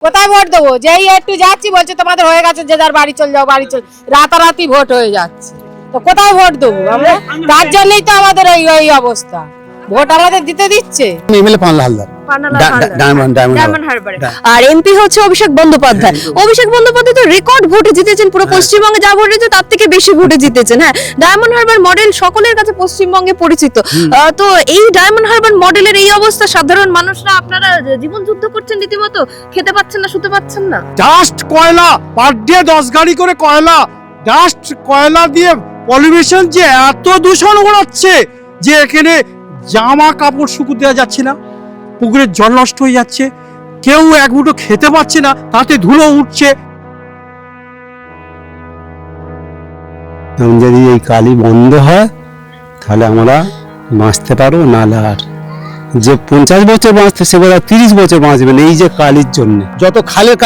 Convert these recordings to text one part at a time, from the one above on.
কোথায় ভোট দেবো? যেই একটু যাচ্ছি বলছে তোমাদের হয়ে গেছে, যে যার বাড়ি চল যাও, বাড়ি চল। রাতারাতি ভোট হয়ে যাচ্ছে, তো কোথায় ভোট দেবো আমরা? তার জন্যই তো আমাদের এই অবস্থা। ভোট আমাদের দিতে দিচ্ছে। এমএলএ পান্না হালদার ডায়মন্ড হারবারে, আর এমপি হচ্ছে অভিষেক বন্দ্যোপাধ্যায়। অভিষেক বন্দ্যোপাধ্যায় তো রেকর্ড ভোটে জিতেছেন, পুরো পশ্চিমবঙ্গে যা ভোট হয়েছে তার থেকে বেশি ভোটে জিতেছেন। হ্যাঁ, ডায়মন্ড হারবার মডেল সকলের কাছে পশ্চিমবঙ্গে পরিচিত। তো এই ডায়মন্ড হারবার মডেলের এই অবস্থা, সাধারণ মানুষরা আপনারা জীবন যুদ্ধ করছেন রীতিমতো, খেতে পাচ্ছেন না, শুতে পাচ্ছেন না। ডাস্ট কয়লা পার ডে 10 গাড়ি করে কয়লা, ডাস্ট কয়লা দিয়ে পলিউশন যে এত দূষণ ঘটাচ্ছে যে এখানে জামা কাপড় শুকু দেওয়া যাচ্ছে না, পুকুরের জল নষ্ট হয়ে যাচ্ছে, কেউ এক মুঠো খেতে পাচ্ছে না, তাতে ধুলো উঠছে। যদি এই কালি বন্ধ হয় তাহলে আমরা বাঁচতে পারবো, নাহলে আর যে 50 বছর বাঁচতে সে বোধ 30 বছর বাঁচবে না এই যে কালির জন্য। যত খালের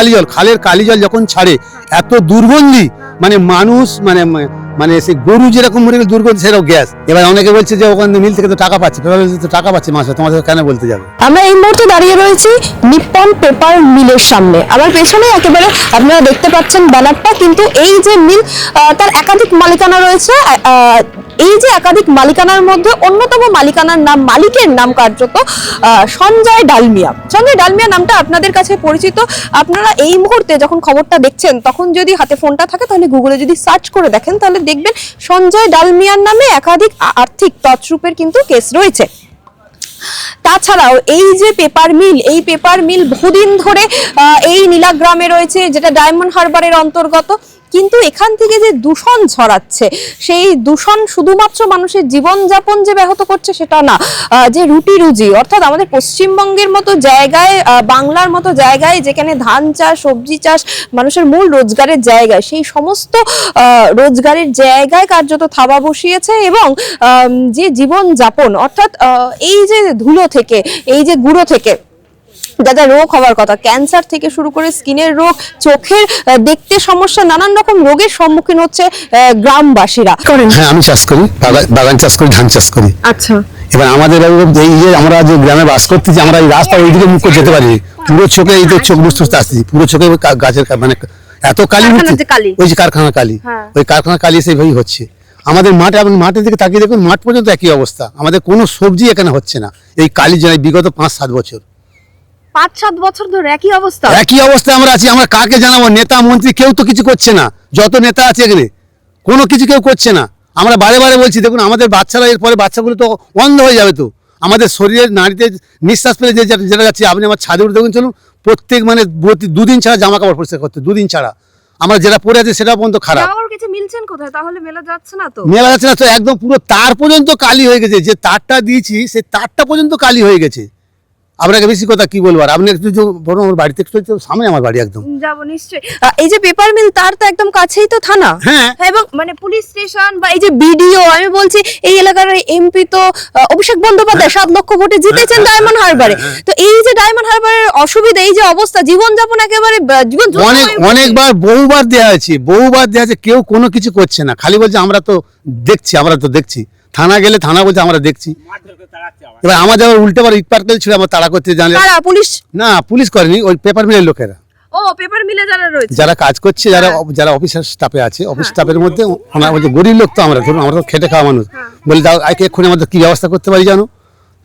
কালি জল যখন ছাড়ে এত দুর্গন্ধি, মানে মানুষ মানে সেই গরু যেরকম মরে গেলে দুর্গন্ধি, সেরকম গ্যাস। এবার অনেকে বলছে যে ওখানে মিল থেকে তো টাকা পাচ্ছে, টাকা পাচ্ছে মাসে, তোমাদের কেন বলতে যাবে? আমরা এই মুহূর্তে দাঁড়িয়ে রয়েছি নিপ্পন পেপার মিলের সামনে। আমার পেছনে একেবারে আপনারা দেখতে পাচ্ছেন ব্যানারটা, কিন্তু এই যে মিল তার একাধিক মালিকানা রয়েছে। এই যে একাধিক মালিকানার মধ্যে অন্যতম মালিকানার নাম, মালিকের নাম কার্যত সঞ্জয় ডালমিয়া। সঞ্জয় ডালমিয়া নামটা আপনাদের কাছে পরিচিত। আপনারা এই মুহূর্তে যখন খবরটা দেখছেন, তখন যদি হাতে ফোনটা থাকে তাহলে গুগলে যদি সার্চ করে দেখেন, তাহলে দেখবেন সঞ্জয় ডালমিয়ার নামে একাধিক আর্থিক তছরূপের কিন্তু কেস রয়েছে। তাছাড়াও এই যে পেপার মিল, এই পেপার মিল বহুদিন ধরে এই নীলাগ্রামে রয়েছে, যেটা ডায়মন্ড হারবারের অন্তর্গত। কিন্তু এখান থেকে যে দূষণ ছড়াচ্ছে, সেই দূষণ শুধুমাত্র মানুষের জীবনযাপন যে ব্যাহত করছে সেটা না, যে রুটি রুজি, অর্থাৎ আমাদের পশ্চিমবঙ্গের মতো জায়গায়, বাংলার মতো জায়গায় যেখানে ধান চাষ, সবজি চাষ মানুষের মূল রোজগারের জায়গায়, সেই সমস্ত রোজগারের জায়গায় কার্যত থাবা বসিয়েছে। এবং যে জীবনযাপন, অর্থাৎ এই যে ধুলো থেকে, এই যে গুঁড়ো থেকে যা যা রোগ হওয়ার কথা, ক্যান্সার থেকে শুরু করে স্কিনের রোগ, চোখের দেখতে সমস্যা, নানান রকম রোগের সম্মুখীন হচ্ছে গ্রামবাসীরা। হ্যাঁ, আমি চাষ করি, বাগান চাষ করি, ধান চাষ করি। আচ্ছা, এবার আমাদের এই যে আমরা যে গ্রামে বাস করতেছি, আমরা এই রাস্তা ওইদিকে মুখ করে যেতে পারি, পুরো চোখে এই তো চোখ বুঝতে আসতেছি, পুরো চোখে গাছের মানে এত কালি হচ্ছে, ওই যে কারখানা কালি, ওই কারখানা কালি সেইভাবেই হচ্ছে। আমাদের মাঠে, আপনি মাঠের দিকে তাকিয়ে দেখুন, মাঠ পর্যন্ত একই অবস্থা, আমাদের কোনো সবজি এখানে হচ্ছে না এই কালির জন্য। বিগত 5-7 বছর, 5-7 বছর ধরে একই অবস্থা আমরা আছি। আমরা কাকে জানাবো? নেতা মন্ত্রী কেউ তো কিছু করছে না, যত নেতা আছে এখানে কোনো কিছু কেউ করছে না। আমরা বারে বারে বলছি, দেখুন আমাদের বাচ্চারা, এরপরে বাচ্চাগুলো তো অন্ধ হয়ে যাবে, তো আমাদের শরীরের নাড়িতে নিঃশ্বাস পেলে যেটা যাচ্ছে। আপনি আমার ছাদে উঠে দেখুন, চলুন, প্রত্যেক মানে 2 দিন ছাড়া জামা কাপড় পরিষ্কার করতে, 2 দিন ছাড়া। আমরা যেটা পরে আছে সেটা পর্যন্ত খারাপ। মেলা যাচ্ছে না তো একদম পুরো তার পর্যন্ত কালি হয়ে গেছে, যে তারটা দিয়েছি সেই তারটা পর্যন্ত কালি হয়ে গেছে। আপনাকে বেশি কথা কি বলবো, আর আপনি একটু বরং আমার বাড়িতে একটু সামনে, আমার বাড়ি একদম যাবো নিশ্চয়ই। এই যে পেপার মিল, তার তো একদম কাছেই তো থানা, হ্যাঁ, এবং মানে পুলিশ স্টেশন বা এই যে বিডিও, আমি বলছি এই এলাকার এমপি তো অভিষেক বন্দ্যোপাধ্যায় 7 লক্ষ ভোটে জিতেছেন ডায়মন্ড হারবারে। তো এই যে ডায়মন্ড হারবারের অসুবিধা, এই যে অবস্থা, জীবনযাপন একেবারে অনেকবার বহুবার দেওয়া আছে, কেউ কোনো কিছু করছে না, খালি বলছে আমরা তো দেখছি। থানা গেলে থানা বলছে আমরা দেখছি। এবার আমাদের উল্টে বার ইট পাটকেল ছিল, আমার তাড়া করতে জানলে পুলিশ না, পুলিশ করেনি, ওই পেপার মিলের লোকেরা, পেপার মিলে যারা কাজ করছে, যারা অফিসার স্টাফে আছে, অফিস স্টাফের মধ্যে গরিব লোক তো আমরা, ধরুন আমরা তো খেটে খাওয়া মানুষ, বলে দাও এক্ষুনি আমাদের কি ব্যবস্থা করতে পারি জানো?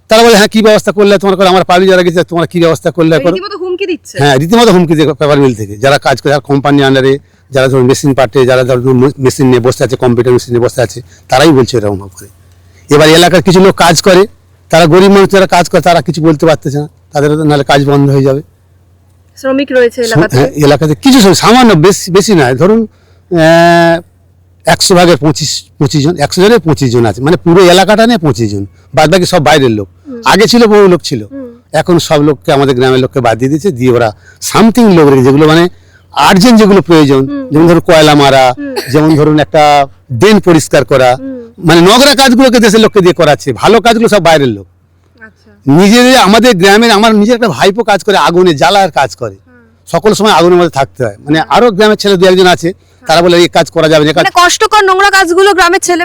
তারা বলে হ্যাঁ, কি ব্যবস্থা করলে তোমার করে, আমার পাবলি যারা গেছে, তোমার কি ব্যবস্থা করলে করো। হ্যাঁ, রীতিমতো হুমকি দিয়ে পেপার মিল থেকে যারা কাজ করে, যারা কোম্পানি আন্ডারে, যারা ধরুন মেশিন পার্টে, যারা ধরুন মেশিন নিয়ে বসে আছে, কম্পিউটার মেশিন নিয়ে বসে আছে, তারাই বলছে এরকম করে। এবার এলাকার কিছু লোক কাজ করে, তারা গরিব মানুষ, যারা কাজ করে তারা কিছু বলতে পারতেছে না, তাদের নাহলে কাজ বন্ধ হয়ে যাবে। শ্রমিক রয়েছে এলাকাতে কিছু সামান্য, বেশি নয়, ধরুন 100 ভাগের 25 জন, 100 জনের 25 জন আছে, মানে পুরো এলাকাটা নিয়ে 25 জন, বাদ বাকি সব বাইরের লোক। আগে ছিল বহু লোক ছিল, এখন সব লোককে, আমাদের গ্রামের লোককে বাদ দিয়ে দিয়েছে, দিয়ে ওরা সামথিং লোক রেখে, যেগুলো মানে আর্জেন্ট, যেগুলো প্রয়োজন, যেমন ধরুন কয়লা মারা, যেমন ধরুন একটা ড্রেন পরিষ্কার করা, মানে নোংরা কাজগুলোকে দেশের লোককে দিয়ে করাচ্ছে, ভালো কাজগুলো সব বাইরের লোক। নিজেদের, আমাদের গ্রামের, আমার নিজের একটা ভাইপো কাজ করে, আগুনে জ্বালার কাজ করে, সকল সময় আগুনের মধ্যে থাকতে হয়, মানে আরো গ্রামের ছেলে 2-1 জন আছে, তারা বলে এই কাজ করা যাবে না, কষ্টকর নোংরা কাজগুলো গ্রামের ছেলে,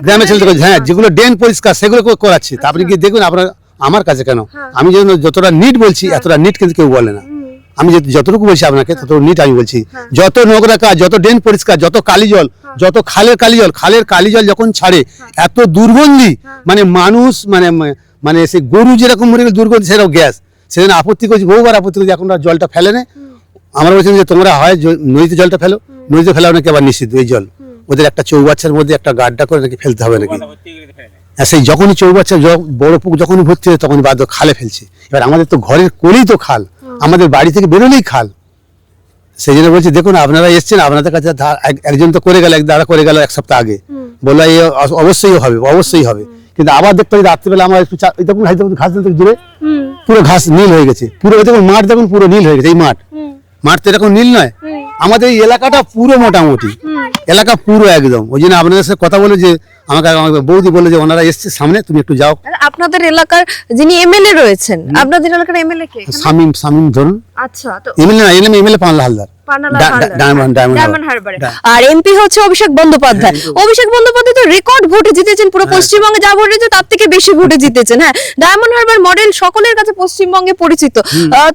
হ্যাঁ, যেগুলো ড্রেন পরিষ্কার সেগুলো করাচ্ছে। তা আপনি কি দেখুন, আপনার আমার কাছে কেন, আমি যতটা নিট বলছি, এতটা নিট কিন্তু কেউ বলে না। আমি যতটুকু বলছি আপনাকে তত নিট আমি বলছি, যত নোংরা কাজ, যত ড্রেন পরিষ্কার, যত কালি জল, যত খালের কালি জল যখন ছাড়ে এত দুর্গন্ধি, মানে মানুষ মানে মানে সে গরু যেরকম মরে গেলে দুর্গন্ধি সেরকম গ্যাস। সেদিন আপত্তি করছি, বহুবার আপত্তি করছি, এখন আর জলটা ফেলে না। আমরা বলছিলাম যে তোমরা হয় নদীতে জলটা ফেলো, নদীতে ফেলাও নাকি আবার নিষিদ্ধ এই জল, ওদের একটা চৌবাচ্চার মধ্যে একটা গাড্ডা করে নাকি ফেলতে হবে নাকি। সেই যখনই চৌবাচ্চা বড় পুকুর যখনই ভর্তি হয় তখনই বাধ্য খালে ফেলছে। এবার আমাদের তো ঘরের কোলেই তো খাল, আমাদের বাড়ি থেকে বেরোলেই খাল। সেই জন্য বলছি দেখুন আপনারা এসছেন, আপনাদের কাছে একজন তো করে গেল, এক দাঁড়া করে গেল এক সপ্তাহ আগে, বললো অবশ্যই হবে, কিন্তু আবার দেখতে হবে রাত্রিবেলা আমার একটু দেখুন ঘাস দূরে পুরো ঘাস নীল হয়ে গেছে, পুরো দেখুন মাঠ দেখুন পুরো নীল হয়ে গেছে। এই মাঠ তো এরকম নীল নয়, আমাদের এই এলাকাটা পুরো মোটামুটি এলাকা পুরো একদম। ওই জন্য আপনাদের সাথে কথা বলে যে আমাকে বৌদি বললো যে ওনারা এসছে সামনে, তুমি একটু যাও। আপনাদের এলাকার যিনি এমএলএ রয়েছেন, আপনাদের এলাকার এমএলএ কে? শামীম ধরুন। আচ্ছা, তো এমএলএ না, এমএলএ পানলা হালদার, ডায়মন্ড হারবারে। আর এমপি হচ্ছে অভিষেক বন্দ্যোপাধ্যায়। অভিষেক বন্দ্যোপাধ্যায় তো রেকর্ড ভোটে জিতেছেন, পুরো পশ্চিমবঙ্গে যা ভোট হয়েছে তার থেকে বেশি ভোটে জিতেছেন। হ্যাঁ, ডায়মন্ড হারবার মডেল সকলের কাছে পশ্চিমবঙ্গে পরিচিত।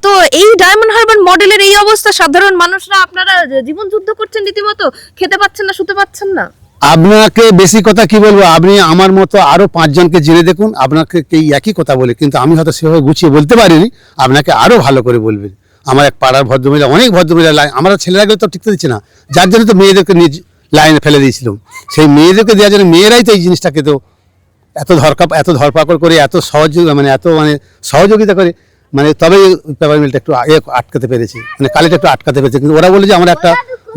তো এই ডায়মন্ড হারবার মডেলের এই অবস্থা, সাধারণ মানুষরা আপনারা জীবন যুদ্ধ করছেন রীতিমতো, খেতে পাচ্ছেন না, শুতে পাচ্ছেন না। আপনাকে বেশি কথা কি বলবো, আপনি আমার মতো আরো 5 জনকে জেনে দেখুন, আপনাকে এই একই কথা বলে, কিন্তু আমি হয়তো সেভাবে গুছিয়ে বলতে পারিনি, আপনাকে আরো ভালো করে বলবেন। আমার এক পাড়ার ভদ্রমহিলা, অনেক ভদ্রমহিলা, আমরা ছেলেরাকে তো টিকতে দিচ্ছে না, যার জন্য তো মেয়েদেরকে নিজ লাইনে ফেলে দিয়েছিলাম। সেই মেয়েদেরকে দেওয়ার জন্য মেয়েরাই তো এই জিনিসটাকে তো এত ধরপাকড় করে, এত সহযোগিতা করে, মানে তবে পেপার মিলটা একটু আটকাতে পেরেছে, মানে কালিটা একটু আটকাতে পেরেছে। কিন্তু ওরা বলে যে আমরা একটা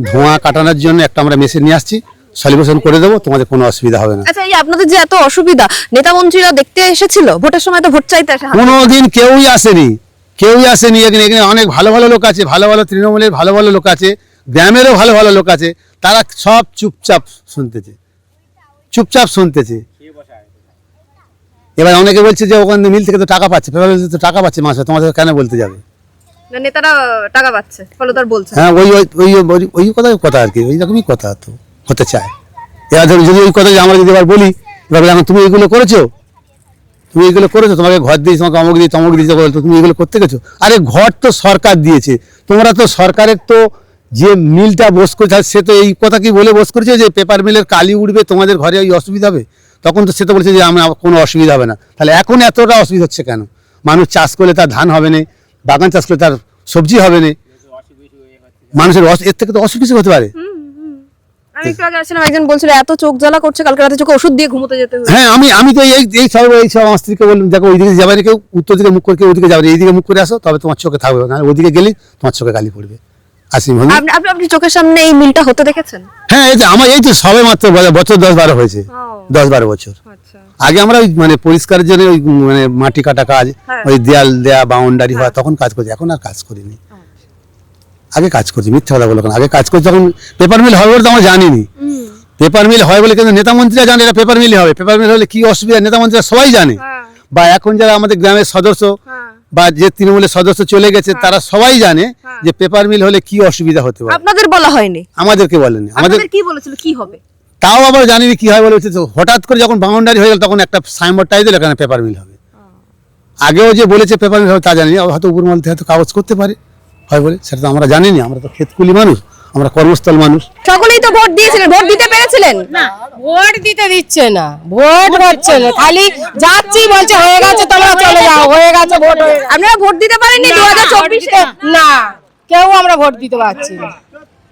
ধোঁয়া কাটানোর জন্য একটা আমরা মেশিন নিয়ে আসছি, সলিউশন করে দেবো, তোমাদের কোনো অসুবিধা হবে না। আচ্ছা, এই আপনাদের যে এত অসুবিধা, নেতা মন্ত্রীরা দেখতে এসেছিল ভোটের সময়? তো ভোট চাইতে আসে কোনোদিন কেউই আসেনি। এখানে অনেক ভালো লোক আছে, ভালো তৃণমূলের ভালো লোক আছে, গ্রামেরও ভালো লোক আছে, তারা সব চুপচাপ শুনতেছে। এবার অনেকে বলছে যে ওখানে মিল থেকে তো টাকা পাচ্ছে, টাকা পাচ্ছে মাসে, তোমাদের কেন বলতে যাবে? নেতারা টাকা পাচ্ছে, ফলতার বলছে। হ্যাঁ, ওই কথা আর কি, ওই রকমই কথা তো হতে চায়। এবার ধরুন যদি ওই কথা আমরা যদি এবার বলি, এবার এখন তুমি এইগুলো করেছো, তোমাকে ঘর দিয়েছি, তোমাকে অমুক দিয়েছি তমুক দিয়েছি, তুমি এগুলো করতে গেছো। আরে ঘর তো সরকার দিয়েছে, তোমরা তো সরকারের তো যে মিলটা বস করেছে, সে তো এই কথা কি বলে বস করেছে যে পেপার মিলের কালি উঠবে, তোমাদের ঘরে ওই অসুবিধা হবে? তখন তো সে তো বলছে যে আমার কোনো অসুবিধা হবে না। তাহলে এখন এতটা অসুবিধা হচ্ছে কেন? মানুষ চাষ করলে তার ধান হবে না, বাগান চাষ করলে তার সবজি হবে না, মানুষের এর থেকে তো অসুবিধা হতে পারে। আমি একটু আগে আসছিলাম, একজন বলছিল এত চোখ জ্বালা করছে, কালকে রাতে চোখে ওষুধ দিয়ে ঘুমোতে যেতে হবে। হ্যাঁ, আমি তো এই সব আমার স্ত্রীকে বললাম, দেখো ওইদিকে যাবে না, কেউ উত্তর দিকে মুখ করে, কেউ ওইদিকে যাবে না, এইদিকে মুখ করে আসো, তবে তোমার চোখে থাকবে না, ওইদিকে গেলেই তোমার চোখে কালি পড়বে। আপনি চোখের সামনে এই মিলটা হতে দেখেছেন? হ্যাঁ, এই যে আমার এই তো সবে মাত্র বছর 10-12 হয়েছে, 10-12 বছর। আগে আমরা ওই মানে পরিষ্কারের জন্য ওই মানে মাটি কাটা কাজ, ওই দেয়াল দেয়া, বাউন্ডারি হওয়া, তখন কাজ করছি, এখন আর কাজ করিনি। আগে কাজ করছি, মিথ্যা কথা বলো কেন, আগে কাজ করছি, তখন পেপার মিল হবে বলে তো আমরা জানিনি। পেপার মিল হয় বলে কিন্তু নেতা মন্ত্রীরা জানে এটা পেপার মিল হবে, পেপার মিল হলে কি অসুবিধা নেতা মন্ত্রীরা সবাই জানে। বা এখন যারা আমাদের গ্রামের সদস্য বা যে তৃণমূলের সদস্য চলে গেছে, তারা সবাই জানে যে পেপার মিল হলে কি অসুবিধা হতে পারে। আপনাদের বলা হয়নি? আমাদেরকে বলেনি। আমাদের কি বলেছিল কি হবে, তাও আবার জানিনি কি হয় বলে। হঠাৎ করে যখন বাউন্ডারি হয়ে গেল, তখন একটা সাইনবোর্ড টাই দিল, এখানে পেপার মিল হবে। আগেও যে বলেছে পেপার মিল হবে তা জানিনি, হয়তো উপর মহল থেকে হয়তো কাগজ করতে পারে হয় বলে, সেটা তো আমরা জানিনি। আমরা তো ক্ষেতকুলি মানুষ, আমরা কর্মস্থল মানুষ। সকলেই তো ভোট দিয়েছিলেন, ভোট দিতে পেরেছিলেন না? ভোট দিতে দিচ্ছে না, ভোট হচ্ছে না, খালি যাচ্ছি বলছে হয়ে গেছে তোমরা চলে যাও, হয়ে গেছে ভোট হয়ে গেছে। আপনারা ভোট দিতে পারেননি 2024-এ? না, কেউ আমরা ভোট দিতে পারছি না।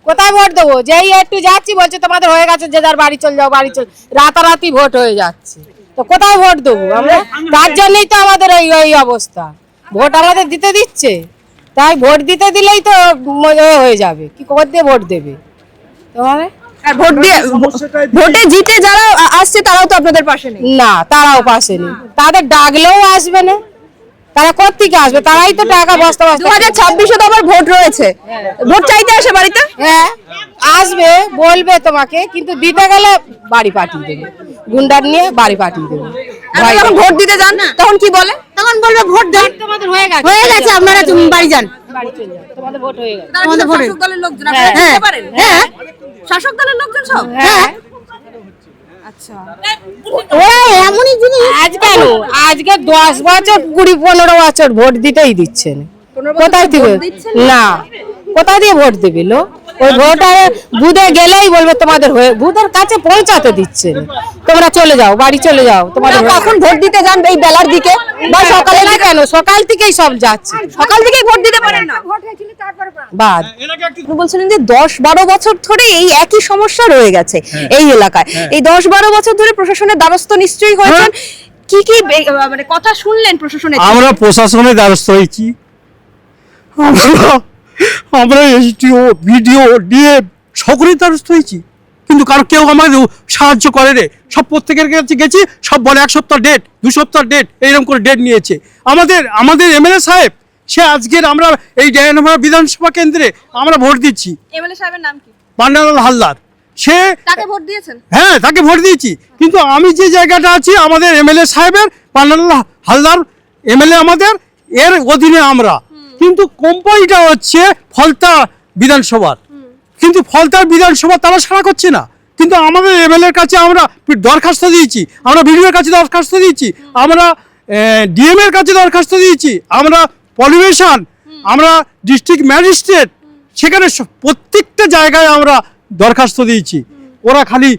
কোথায় ভোট দেবো? যেই একটু যাচ্ছি বলছে তোমাদের হয়ে গেছে, যে যার বাড়ি চলে যাও, বাড়ি চল, রাতারাতি ভোট হয়ে যাচ্ছে, তো কোথায় ভোট দেবো আমরা? তার জন্যই তো আমাদের এই অবস্থা, ভোট আমাদের দিতে দিচ্ছে, তাই ভোট দিতে দিলেই তো হয়ে যাবে, কি করে দিয়ে ভোট দেবে তোমারে? আর ভোটে জিতে যারা আসছে তারাও তো আপনাদের পাশে নেই। না, তারাও পাশে নেই, তাদের ডাকলেও আসবে না, তারা কোত্থেকে আসবে? তারাই তো টাকা বস্তা বস্তা। 2026-এ তো আবার ভোট রয়েছে, ভোট চাইতে আসে বাড়িতে? হ্যাঁ, আসবে, বলবে তোমাকে, কিন্তু দিতে গেলে বাড়ি পাঠিয়ে দেবে, গুন্ডার নিয়ে বাড়ি পাঠিয়ে দেবে। যখন ভোট দিতে যান তখন কি বলে? তখন বলবে ভোট দেন, তোমাদের হয়ে গেছে, আপনারা তুমি বাড়ি যান, বাড়ি চলে যান, তোমাদের ভোট হয়ে গেছে। তোমাদের শাসক দলের লোকজন আপনারা দিতে পারেন? হ্যাঁ, শাসক দলের লোকজন সব। হ্যাঁ, আচ্ছা, ওরা এমনই জিনিস। আজ কেন, আজকে 10 বছর 20-15 বছর ভোট দিতেই দিচ্ছে না, কোথায় থেকে না কোথায় দিয়ে ভোট দেবে লোক? ওই ভোটার বুথে গেলেই বলবে তোমাদের হয়ে, বুথের কাছে পৌঁছাতে দিচ্ছে না। তোমরা চলে যাও, বাড়ি চলে যাও, তোমাদের হয়ে কখন ভোট দিতে যান এই বেলার দিকে বা সকালে? না কেন, সকাল থেকেই সব যাচ্ছে, সকাল থেকেই ভোট দিতে পারেন না? বাদ আপনি বলছিলেন যে 10-12 বছর ধরে এই একই সমস্যা রয়ে গেছে এই এলাকায়। এই 10-12 বছর ধরে প্রশাসনের দ্বারস্থ নিশ্চয়ই হয়েছেন। কি কি মানে কথা শুনলেন প্রশাসনের? আমরা প্রশাসনের দ্বারস্থ হয়েছি, আমরা এসডিও বিডিও ডিএ সকলের দ্বারস্থ হয়েছি, কিন্তু কারো কেউ আমাদের সাহায্য করে রে। সব প্রত্যেকের কাছে গেছি, সব বলে 1 সপ্তাহ ডেট, 2 সপ্তাহ ডেট, এইরকম করে ডেট নিয়েছে। আমাদের এমএলএ সাহেব, সে আজকের আমরা এই ডায়নামা বিধানসভা কেন্দ্রে আমরা ভোট দিচ্ছি। এমএলএ সাহেবের নাম কি? পান্নালাল হালদার। সে তাকে ভোট দিয়েছেন? হ্যাঁ, তাকে ভোট দিয়েছি, কিন্তু আমি যে জায়গাটা আছি আমাদের এমএলএ সাহেবের, পান্নালাল হালদার এমএলএ আমাদের, এর অধীনে আমরা। কিন্তু কোম্পানিটা হচ্ছে ফলতা বিধানসভার, কিন্তু ফলতার বিধানসভা তারা সাড়া করছে না। কিন্তু আমাদের এমএলএর কাছে আমরা দরখাস্ত দিয়েছি, আমরা বিডিওর কাছে দরখাস্ত দিয়েছি, আমরা ডিএম এর কাছে দরখাস্ত দিয়েছি, আমরা পলিউশন, আমরা ডিস্ট্রিক্ট ম্যাজিস্ট্রেট, সেখানে প্রত্যেকটা জায়গায় আমরা দরখাস্ত দিয়েছি। ওরা খালি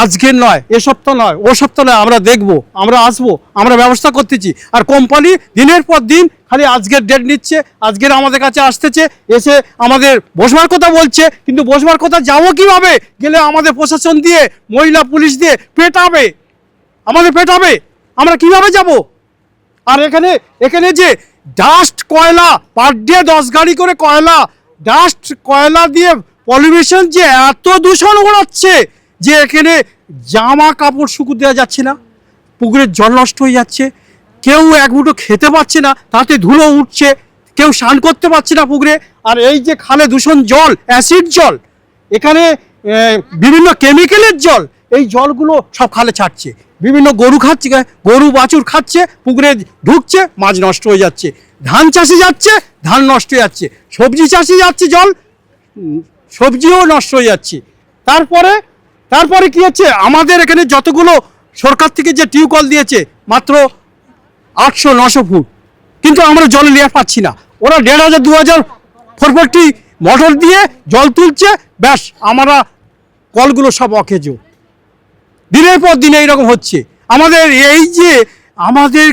আজকের নয়, এ সপ্তাহ নয়, ও সপ্তাহ নয়, আমরা দেখবো, আমরা আসবো, আমরা ব্যবস্থা করতেছি। আর কোম্পানি দিনের পর দিন খালি আজকের ডেট নিচ্ছে, আজকের আমাদের কাছে আসতেছে, এসে আমাদের বসবার কথা বলছে, কিন্তু বসবার কথা যাবো কিভাবে? গেলে আমাদের প্রশাসন দিয়ে, মহিলা পুলিশ দিয়ে পেটাবে, আমাদের পেটাবে, আমরা কিভাবে যাব? আর এখানে যে ডাস্ট কয়লা পার ডে 10 গাড়ি করে কয়লা, ডাস্ট কয়লা দিয়ে পলিউশন যে এত দূষণ ওড়াচ্ছে যে এখানে জামা কাপড় শুকুতে দেওয়া যাচ্ছে না, পুকুরের জল নষ্ট হয়ে যাচ্ছে, কেউ এক মুঠো খেতে পাচ্ছে না, তাতে ধুলো উঠছে, কেউ স্নান করতে পারছে না পুকুরে। আর এই যে খালে দূষণ জল, অ্যাসিড জল, এখানে বিভিন্ন কেমিক্যালের জল, এই জলগুলো সব খালে ছাড়ছে, বিভিন্ন গরু খাচ্ছে, গরু বাছুর খাচ্ছে, পুকুরে ঢুকছে, মাছ নষ্ট হয়ে যাচ্ছে, ধান চাষে যাচ্ছে, ধান নষ্ট হয়ে যাচ্ছে, সবজি চাষে যাচ্ছে জল, সবজিও নষ্ট হয়ে যাচ্ছে। তারপরে কি হচ্ছে, আমাদের এখানে যতগুলো সরকার থেকে যে টিউবওয়েল দিয়েছে মাত্র 800-900 ফুট, কিন্তু আমরা জল নিয়ে পাচ্ছি না। ওরা 1500-2000 440 মোটর দিয়ে জল তুলছে, ব্যাস আমরা কলগুলো সব অকেজো। দিনের পর দিন এইরকম হচ্ছে। আমাদের এই যে আমাদের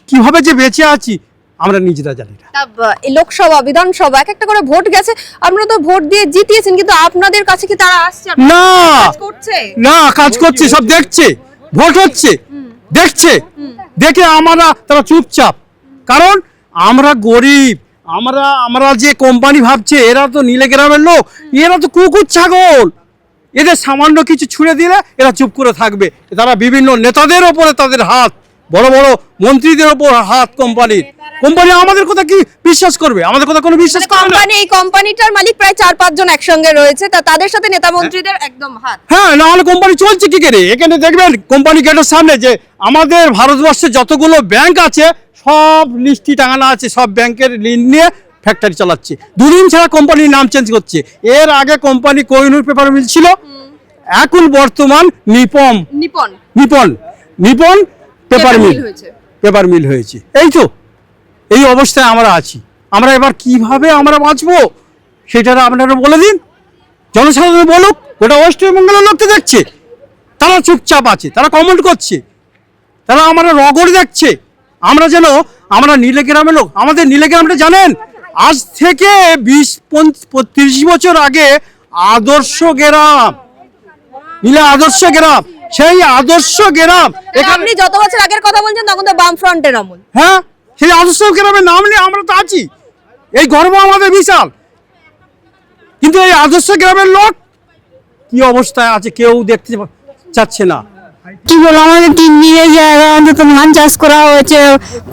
কিভাবে যে বেঁচে আছি আমরা নিজেরা জানি না। এই লোকসভা বিধানসভা এক একটা করে ভোট গেছে, আমরা তো ভোট দিয়ে জিতিয়েছেন, কিন্তু আপনাদের কাছে কি তারা আসছে? না, না কাজ করছে, সব দেখছে, ভোট হচ্ছে, দেখছে, দেখে তারা চুপচাপ। কারণ আমরা গরিব, আমরা যে কোম্পানি ভাবছে এরা তো নীলে গ্রামের লোক, এরা তো কুকুর ছাগল, এদের সামান্য কিছু ছুঁড়ে দিলে এরা চুপ করে থাকবে। তারা বিভিন্ন নেতাদের ওপরে তাদের হাত, বড় বড় মন্ত্রীদের ওপর হাত কোম্পানি আমাদের কথা কি বিশ্বাস করবে? আমাদের কথা কোনো বিশ্বাস করবে না। এই কোম্পানিটার মালিক প্রায় 4-5 জন একসঙ্গে রয়েছে, তাদের সাথে নেতা মন্ত্রীদের একদম হাত। হ্যাঁ, না হলে কোম্পানি চলছে কি করে? এখানে দেখবেন কোম্পানি গেটের সামনে যে আমাদের ভারতবর্ষে যতগুলো ব্যাংক আছে সব লিস্টি টাঙানো আছে, সব ব্যাংকের ঋণ নিয়ে ফ্যাক্টরি চালাচ্ছে। 2 দিন ছাড়া কোম্পানির নাম চেঞ্জ করছে। এর আগে কোম্পানি কোহিনুর পেপার মিল ছিল, এখন বর্তমান নিপন পেপার মিল হয়েছে। এই অবস্থায় আমরা আছি। আমরা এবার কিভাবে আমরা বাঁচবো সেটা আপনারা বলে দিন, জনসাধারণ বলুক। গোটা ওয়েস্ট বেঙ্গলের লোক তো দেখছে, তারা চুপচাপ আছে, তারা কমেন্ট করছে, তারা আমরা রগড় দেখছে। আমরা নীলে গ্রামের লোক। আমাদের নীলে গ্রামটা জানেন, আজ থেকে 20-30 বছর আগে আদর্শ গ্রাম, নীলে আদর্শ গ্রাম, সেই আদর্শ গ্রাম। আপনি যত বছর আগের কথা বলছেন তখন তো বাম ফ্রন্টের আমল। হ্যাঁ, সেই আদর্শ গ্রামের নাম নিয়ে আমরা তো আছি, এই গর্ব আমাদের বিশাল। কিন্তু এই আদর্শ গ্রামের লোক কি অবস্থায় আছে কেউ দেখতে চাচ্ছে না। কি বলবো, আমাদের 3 বিঘে জায়গা অন্তত ধান চাষ করা হয়েছে,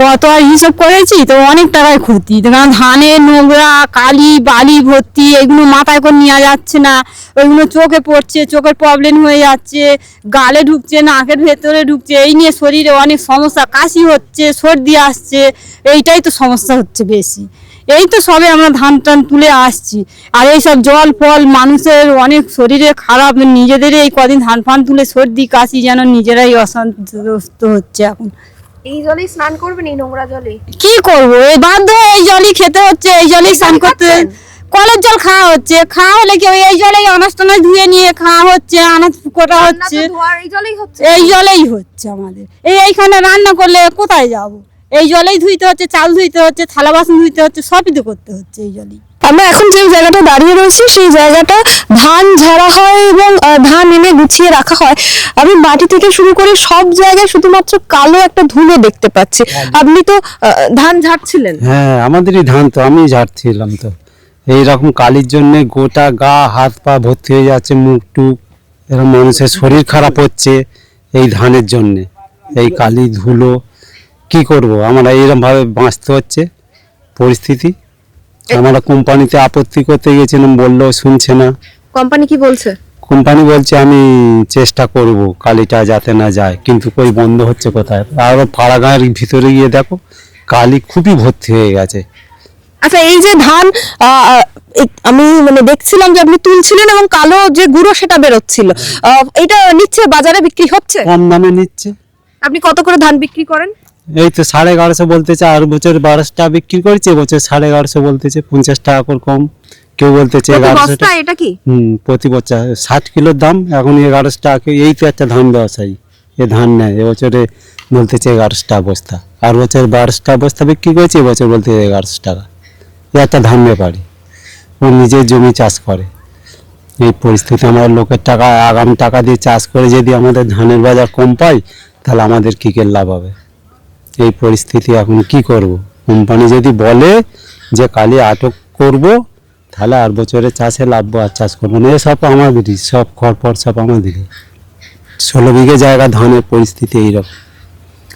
কত আর হিসাব করেছি তো অনেক টাকায় ক্ষতি। কারণ ধানের নোংরা, কালি, বালি ভর্তি, এগুলো মাথায় করে নেওয়া যাচ্ছে না, ওইগুলো চোখে পড়ছে, চোখের প্রবলেম হয়ে যাচ্ছে, গালে ঢুকছে, নাকের ভেতরে ঢুকছে, এই নিয়ে শরীরে অনেক সমস্যা, কাশি হচ্ছে, সর্দি আসছে, এইটাই তো সমস্যা হচ্ছে বেশি। এই তো সবে আমরা ধান টান তুলে আসছি, আর এইসব জল ফল মানুষের অনেক শরীরে খারাপ, নিজেদের এই কদিন ধান ফান তুলে সর্দি কাশি যেন নিজেরাই অসন্তুষ্ট হচ্ছে এখন। এই জলেই স্নান করবেন, এই নোংরা জলে? কি করবো, এই বাধ্য হয়ে এই জলই খেতে হচ্ছে, এই জলই স্নান করতে। কলের জল খাওয়া হচ্ছে, খাওয়া হলে কি এই জলেই আনাজ টানাজ ধুয়ে নিয়ে খাওয়া হচ্ছে, আনাজ কোটা হচ্ছে, এই জলেই হচ্ছে। এই জলেই হচ্ছে আমাদের। এইখানে রান্না করলে কোথায় যাব, এই জলেই ধুইতে হচ্ছে, চাল ধুইতে হচ্ছে, থালা বাসন ধুইতে হচ্ছে, সবই তো করতে হচ্ছে এই জলেই। আমরা এখন যে জায়গাটা দাঁড়িয়ে রয়েছি সেই জায়গাটা ধান ঝাড়া হয় এবং ধান এনে গুছিয়ে রাখা হয়। আমি মাটি থেকে শুরু করে সব জায়গায় শুধুমাত্র কালো একটা ধুলো দেখতে পাচ্ছি। আপনি তো ধান ঝাড়ছিলেন। হ্যাঁ, আমাদেরই ধান তো, আমি ঝাড়ছিলাম তো। এইরকম কালির জন্য গোটা গা হাত পা ভর্তি হয়ে যাচ্ছে, মুখ টুক, এরকম মানুষের শরীর খারাপ হচ্ছে এই ধানের জন্যে। এই কালি ধুলো কি করব, আমরা এইরকম ভাবে বাঁচতে হচ্ছে পরিস্থিতি। আমরা কোম্পানিতে আপত্তি করতে গেছিলাম, বললেও শুনছে না। কোম্পানি কি বলছে? কোম্পানি বলছে আমি চেষ্টা করব কালিটা যাতে না যায়, কিন্তু কই বন্ধ হচ্ছে কোথায়। আরো পাড়া গাঁয়ের ভিতরে গিয়ে দেখো কালি খুবই ভর্তি হয়ে গেছে। আচ্ছা, এই যে ধান আমি মানে দেখছিলাম যে আপনি তুলছিলেন এবং কালো যে গুঁড়ো সেটা বেরোচ্ছিল, এটা নিচ্ছে বাজারে বিক্রি হচ্ছে? কম দামে নিচ্ছে। আপনি কত করে ধান বিক্রি করেন? এই তো 1150 বলতেছে, আর বছর 1200 টাকা বিক্রি করেছে, বছর 1150 বলতেছে, 50 টাকা করে কম। কেউ বলতেছে 1100 টাকা। এটা কি? প্রতি বছর 60 কিলোর দাম, এখন 1100 টাকা। এই তো একটা ধান ব্যবসায়ী, এ ধান নেয়, এবছরে বলতেছে 1100 টাকা বস্তা, আর বছর 1200 টাকা বস্তা বিক্রি করেছে, এবছর বলতে 1100 টাকা। এ একটা ধান ব্যাপারী, ও নিজের জমি চাষ করে। এই পরিস্থিতি, আমরা লোকের টাকা, আগাম টাকা দিয়ে চাষ করে যদি আমাদের ধানের বাজার কম পাই, তাহলে আমাদের কী করে লাভ হবে? এই পরিস্থিতি এখন কি করব? কোম্পানি যদি বলে যে কালি আটক করব, তাহলে আর বছরে চাষে লাভবো, আর চাষ করবো না। এসব আমাদেরই, সব খড়পড় সব আমাদেরই। 16 বিঘে জায়গা ধানের পরিস্থিতি এইরকম।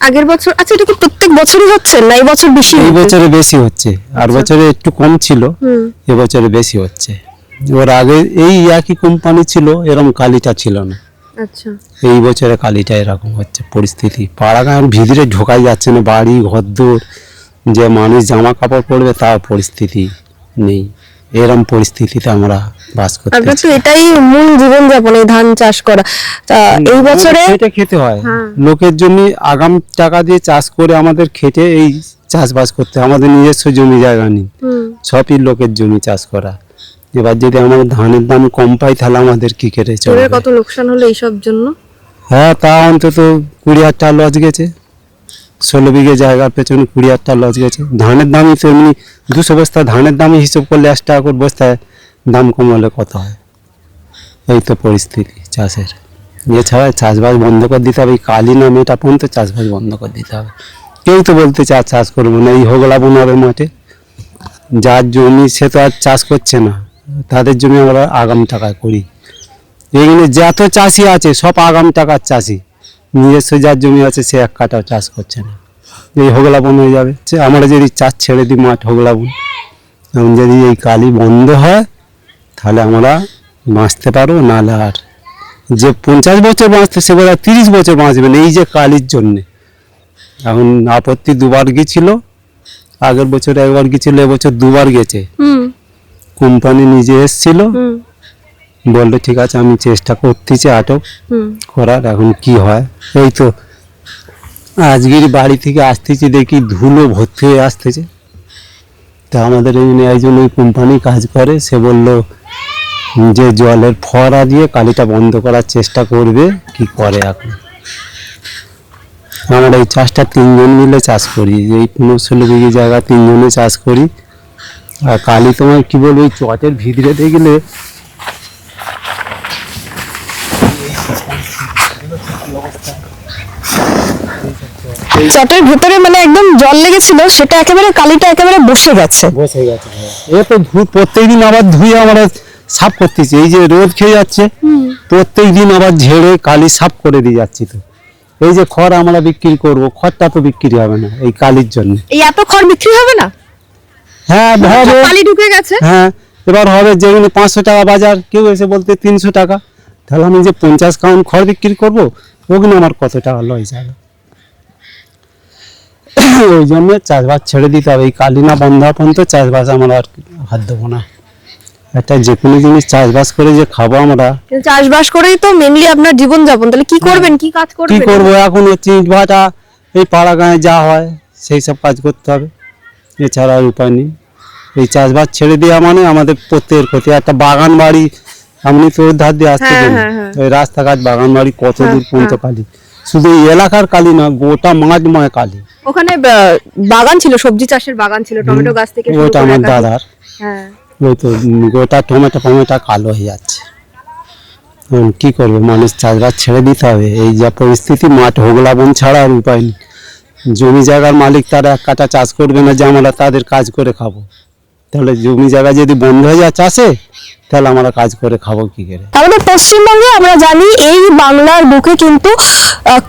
আগের বছর? আচ্ছা, এটা কি প্রত্যেক বছরই হচ্ছে না এই বছর বেশি? এই বছরে বেশি হচ্ছে, আর বছরে একটু কম ছিল, এবছরে বেশি হচ্ছে। ওর আগে এই একই কোম্পানি ছিল, এরকম কালিটা ছিল না। আচ্ছা, এই বছরে কালিটা এরকম হচ্ছে পরিস্থিতি। পাড়া গাঁয়ের ভিতরে ঢোকাই যাচ্ছে না, বাড়ি ঘরদোর, যে মানুষ জামা কাপড় পরবে তার পরিস্থিতি নেই। এরকম পরিস্থিতিতে আমরা বাস আপনার করতেছি। তো এটাই মূল জীবনযাপন, এই ধান চাষ করা। তা এই বছরে খেটে খেতে হয়, লোকের জন্য আগাম টাকা দিয়ে চাষ করে আমাদের খেটে এই চাষবাস করতে হয়। আমাদের নিজস্ব জমি জায়গা নেই, সবই লোকের জমি চাষ করা। এবার যদি আমাদের ধানের দাম কম পাই, তাহলে আমাদের কি করে চলবে? কত লোকসান হলো এইসব জন্য? হ্যাঁ, তা অন্তত 20,000 টাকা লস গেছে। 16 বিঘে জায়গার পেছনে 20,000 টাকা লস গেছে। ধানের দামই তো এমনি 200 বস্তা ধানের দামই হিসেব করলে 1 টাকা করে বস্তায় দাম কমালে কত হয়? এই তো পরিস্থিতি চাষের। এছাড়া চাষবাস বন্ধ করে দিতে হবে, এই কালি না মেটা পর্যন্ত চাষবাস বন্ধ করে দিতে হবে। কেউ তো বলতে চাষ করবো না, এই হোগলা বোনারে মাঠে যার জমি সে তো আর চাষ করছে না, তাদের জমি আমরা আগাম টাকা করি। এখানে যত চাষি আছে সব আগাম টাকার চাষি, নিজস্ব যার জমি আছে সে এক কাটাও চাষ করছে না। এই হোগলা বন হয়ে যাবে। আমরা যদি চাষ ছেড়ে দিই মাঠ হোগলা বন, এবং যদি এই কালি বন্ধ হয়, তাহলে আমরা বাঁচতে পারবো। নাহলে আর যে 50 বছর বাঁচতে, সে বোধ হয় 30 বছর বাঁচবে না, এই যে কালির জন্যে। এখন আপত্তি 2বার গেছিল, আগের বছর 1বার গেছিল, এবছর 2বার গেছে। কোম্পানি নিজে এসেছিল, বললো ঠিক আছে আমি চেষ্টা করতেছি আটক করার, এখন কি হয়। এই তো আজকের বাড়ি থেকে আসতেছি, দেখি ধুলো ভর্তি হয়ে আসতেছে। তা আমাদের একজন ওই কোম্পানি কাজ করে, সে বলল যে জলের ফোয়ারা দিয়ে কালিটা বন্ধ করার চেষ্টা করবে, কি করে এখন। আমরা এই চাষটা 3 জন মিলে চাষ করি, এই 15-16 বিঘে জায়গা 3 জনে চাষ করি। আর কালি তোমার কি বলবো, এই চটের ভিতরে দেখলে চটের ভেতরে মানে একদম জল লেগেছিল, সেটা একেবারে কালিটা একেবারে বসে গেছে। এ তো প্রত্যেকদিন আবার ধুয়ে আমরা সাফ করতেছি। এই যে রোদ খেয়ে যাচ্ছে, প্রত্যেকদিন আবার ঝেড়ে কালি সাফ করে দিয়ে যাচ্ছি। তো এই যে খড় আমরা বিক্রি করব, খড়টা তো বিক্রি হবে না এই কালির জন্য। এই এত খড় বিক্রি হবে না? হ্যাঁ হবে, কালি ঢুকে গেছে। হ্যাঁ এবার হবে, যেগুলো 500 টাকা বাজার, কেউ এসে বলতে 300 টাকা, তাহলে আমি যে 50 কাউন্ট খড় বিক্রি করবো, ওগুলো আমার কত টাকা লস যাবে। ওই জন্য চাষবাস ছেড়ে দিতে হবে। এই কালি না বন্ধ হওয়া পর্যন্ত চাষবাস আমরা আর হাত দেবো না। একটা যে কোনো জিনিস চাষবাস করে যে খাবো আমরা, চাষবাস করেই তো মেনলি আপনার জীবনযাপন। তাহলে কি করবেন, কি কাজ কি করবেন? করবো এখন? হচ্ছে ইট ভাটা, এই পাড়া গাঁয়ে যা হয় সেই সব কাজ করতে হবে, এছাড়া আর উপায় নেই। এই চাষবাস ছেড়ে দেওয়া মানে আমাদের প্রত্যেকের ক্ষতি। একটা বাগান বাড়ি আপনি তো ওর ধার দিয়ে আসতে পারেন, ওই রাস্তাঘাট বাগান বাড়ি কত দূর পর্যন্ত কালি, শুধু এই এলাকার কালি না, গোটা মাঠময় কালি। ওখানে বাগান ছিল, সবজি চাষের বাগান ছিল, টমেটো গাছ থেকে শুরু ওইটা করে আমার একাধিক- দাদার, হ্যাঁ ওই তো গোটা টমেটো কালো হয়ে যাচ্ছে। এখন কি করবে মানুষ, চাষবাস ছেড়ে দিতে হবে, এই যা পরিস্থিতি, মাঠ হোগলাবন ছাড়া আর উপায় নেই। জমি জায়গার মালিক তারা এক কাটা চাষ করবে না যে আমরা তাদের কাজ করে খাবো, তাহলে জমি জায়গা যদি বন্ধ হয়ে যায় চাষে, তাহলে আমরা কাজ করে খাবো কি করে? আমাদের পশ্চিমবঙ্গে আমরা জানি এই বাংলার বুকে কিন্তু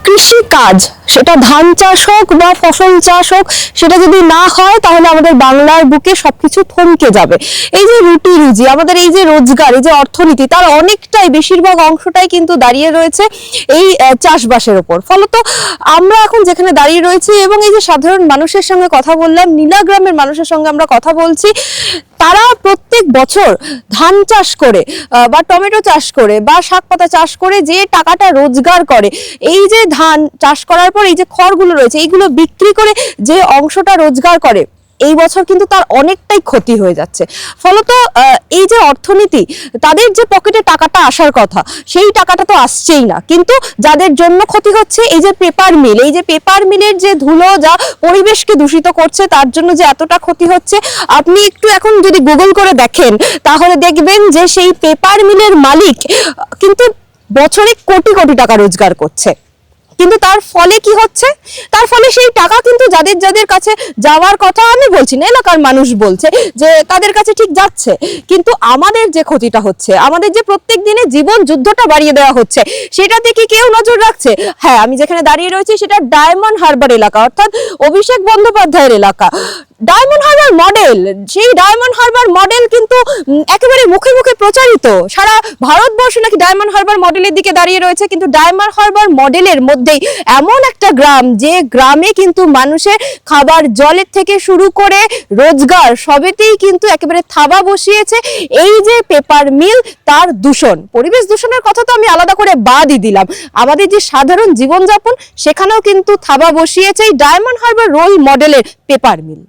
কৃষি কাজ, সেটা ধান চাষ হোক বা ফসল চাষ হোক, সেটা যদি না হয় তাহলে আমাদের বাংলার বুকে সবকিছু থমকে যাবে। এই যে রুটি রুজি, আমাদের এই যে রোজগার, এই যে অর্থনীতি, তার অনেকটাই বেশিরভাগ অংশটাই কিন্তু দাঁড়িয়ে রয়েছে এই চাষবাসের উপর। ফলত আমরা এখন যেখানে দাঁড়িয়ে রয়েছি এবং এই যে সাধারণ মানুষের সঙ্গে কথা বললাম, নীলা গ্রামের মানুষের সঙ্গে আমরা কথা বলছি, তারা প্রত্যেক বছর ধান চাষ করে বা টমেটো চাষ করে বা শাক পাতা চাষ করে যে টাকাটা রোজগার করে, এই যে ধান চাষ করার পর এই যে খড়গুলো রয়েছে এইগুলো বিক্রি করে যে অংশটা রোজগার করে, এই বছর কিন্তু তার অনেকটাই ক্ষতি হয়ে যাচ্ছে। ফলত এই যে অর্থনীতি, তাদের যে পকেটে টাকাটা আসার কথা সেই টাকাটা তো আসছেই না, কিন্তু যাদের জন্য ক্ষতি হচ্ছে এই যে পেপার মিল, এই যে পেপার মিলের যে ধুলো যা পরিবেশকে দূষিত করছে, তার জন্য যে এতটা ক্ষতি হচ্ছে, আপনি একটু এখন যদি গুগল করে দেখেন তাহলে দেখবেন যে সেই পেপার মিলের মালিক কিন্তু বছরে কোটি কোটি টাকা রোজগার করছে। কিন্তু তার ফলে কি হচ্ছে, তার ফলে সেই টাকা কিন্তু যাদের যাদের কাছে যাওয়ার কথা, আমি বলছি না, এলাকার মানুষ বলছে যে তাদের কাছে ঠিক যাচ্ছে, কিন্তু আমাদের যে ক্ষতিটা হচ্ছে, আমাদের যে প্রত্যেক দিনে জীবন যুদ্ধটা বাড়িয়ে দেওয়া হচ্ছে, সেটাতে কি কেউ নজর রাখছে? হ্যাঁ, আমি যেখানে দাঁড়িয়ে রয়েছি সেটা ডায়মন্ড হারবার এলাকা, অর্থাৎ অভিষেক বন্দ্যোপাধ্যায়ের এলাকা। ডায়মন্ড হারবার মডেল, সেই ডায়মন্ড হারবার মডেল কিন্তু একেবারে মুখে মুখে প্রচারিত, সারা ভারতবর্ষ নাকি ডায়মন্ড হারবার মডেলের দিকে দাঁড়িয়ে রয়েছে, কিন্তু ডায়মন্ড হারবার মডেলের মধ্যেই এমন একটা গ্রাম, যে গ্রামে কিন্তু মানুষের খাবার জলের থেকে শুরু করে রোজগার সবেতেই কিন্তু একেবারে থাবা বসিয়েছে এই যে পেপার মিল, তার দূষণ। পরিবেশ দূষণের কথা তো আমি আলাদা করে বাদই দিলাম, আমাদের যে সাধারণ জীবনযাপন সেখানেও কিন্তু থাবা বসিয়েছে এই ডায়মন্ড হারবার রোল মডেলের পেপার মিল।